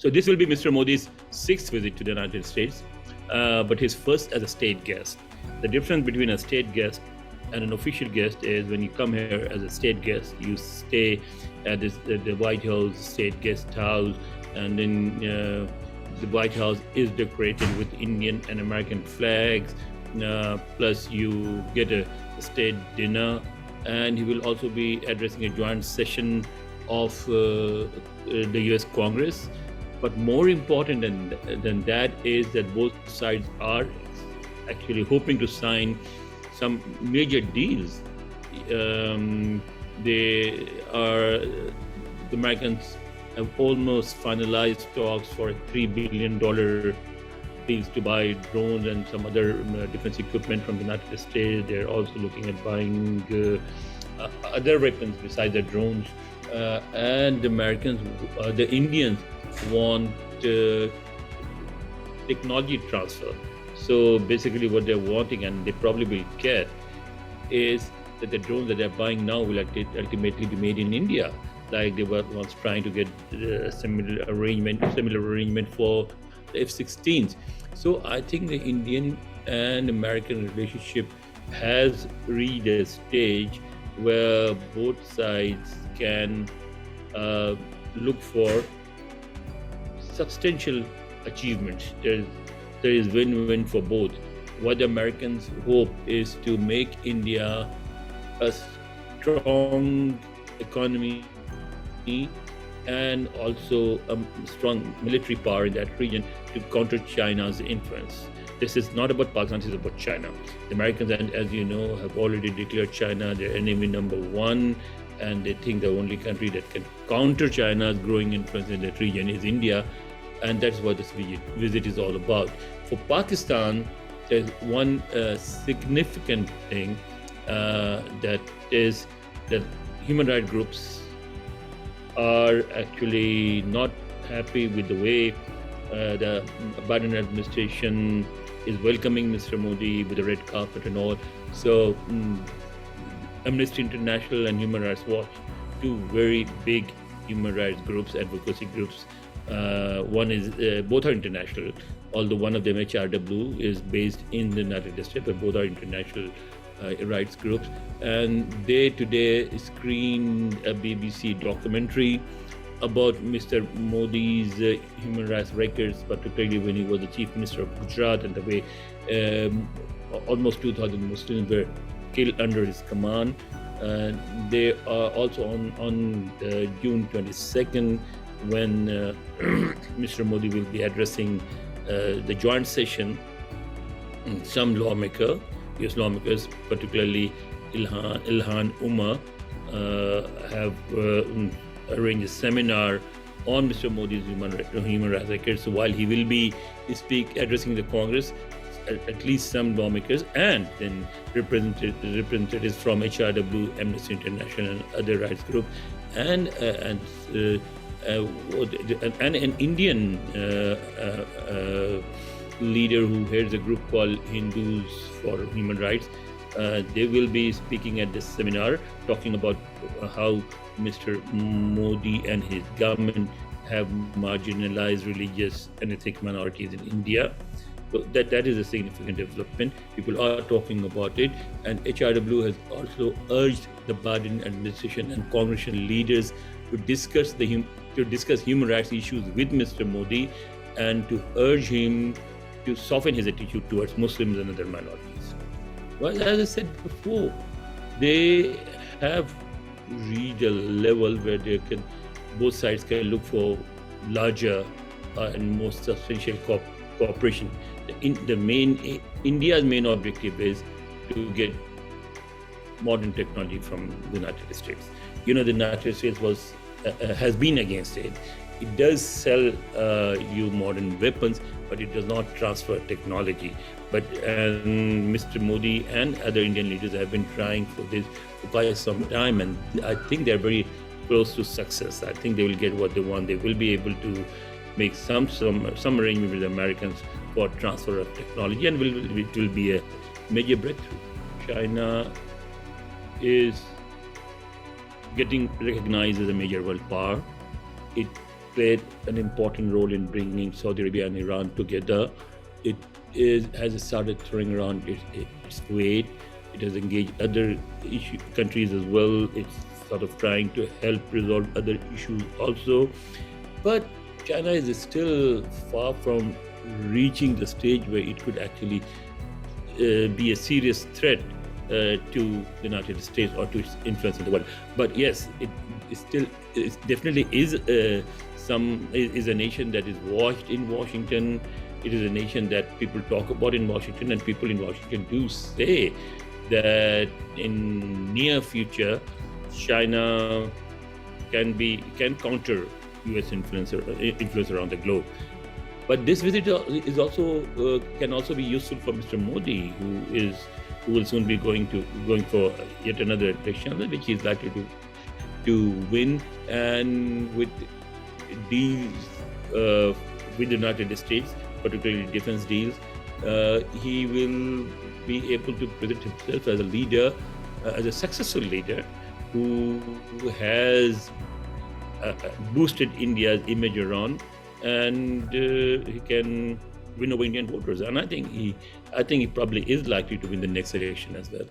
So this will be Mr. Modi's sixth visit to the United States, but his first as a state guest. The difference between a state guest and an official guest is when you come here as a state guest, you stay at the White House State Guest House, and then the White House is decorated with Indian and American flags. Plus, you get a state dinner, and he will also be addressing a joint session of the U.S. Congress. But more important than that is that both sides are actually hoping to sign some major deals. The Americans have almost finalized talks for $3 billion deals to buy drones and some other defense equipment from the United States. They're also looking at buying other weapons besides the drones. And the Indians want technology transfer. So basically what they're wanting, and they probably will get, is that the drones that they're buying now will ultimately be made in India. Like they were once trying to get a similar arrangement for the F-16s. So I think the Indian and American relationship has reached a stage where both sides can look for substantial achievements. There is win-win for both. What the Americans hope is to make India a strong economy and also a strong military power in that region to counter China's influence. This is not about Pakistan, this is about China. The Americans, and as you know, have already declared China their enemy number one, and they think the only country that can counter China's growing influence in that region is India, and that's what this visit is all about. For Pakistan, there's one significant thing that is that human rights groups are actually not happy with the way the Biden administration is welcoming Mr. Modi with the red carpet and all. So Amnesty International and Human Rights Watch, two very big human rights groups, advocacy groups. Both are international, although one of them, HRW, is based in the United States, but both are international rights groups. And they today screened a BBC documentary about Mr. Modi's human rights records, particularly when he was the Chief Minister of Gujarat, and the way almost 2,000 Muslims were killed under his command. They are also on June 22nd, when Mr. Modi will be addressing the joint session. Some US lawmakers, particularly Ilhan Umar, have arranged a seminar on Mr. Modi's human rights records. So while he will be addressing the Congress, at least some lawmakers and then representatives from HRW, Amnesty International, and other rights groups, and an Indian leader who heads a group called Hindus for Human Rights. They will be speaking at this seminar, talking about how Mr. Modi and his government have marginalized religious and ethnic minorities in India. So that is a significant development. People are talking about it, and HRW has also urged the Biden administration and congressional leaders to discuss human rights issues with Mr. Modi and to urge him to soften his attitude towards Muslims and other minorities. Well, as I said before, they have reached a level where both sides can look for larger and more substantial cooperation. India's main objective is to get modern technology from the United States. The United States has been against it. It does sell you modern weapons, but it does not transfer technology. But Mr. Modi and other Indian leaders have been trying for this for quite some time, and I think they're very close to success. I think they will get what they want. They will be able to make some arrangement with the Americans for transfer of technology, and it will be a major breakthrough. China is getting recognized as a major world power. It played an important role in bringing Saudi Arabia and Iran together. It has started throwing around its weight. It has engaged other countries as well. It's sort of trying to help resolve other issues also. But China is still far from reaching the stage where it could actually be a serious threat to the United States or to its influence in the world. But yes, it definitely is a nation that is watched in Washington. It is a nation that people talk about in Washington, and people in Washington do say that in near future, China can counter U.S. influence around the globe. But this visit can also be useful for Mr. Modi, who will soon be going for yet another election, which he is likely to win, and with deals with the United States, particularly defense deals, he will be able to present himself as a leader, as a successful leader who has boosted India's image around, and he can win over Indian voters. And I think he probably is likely to win the next election as well.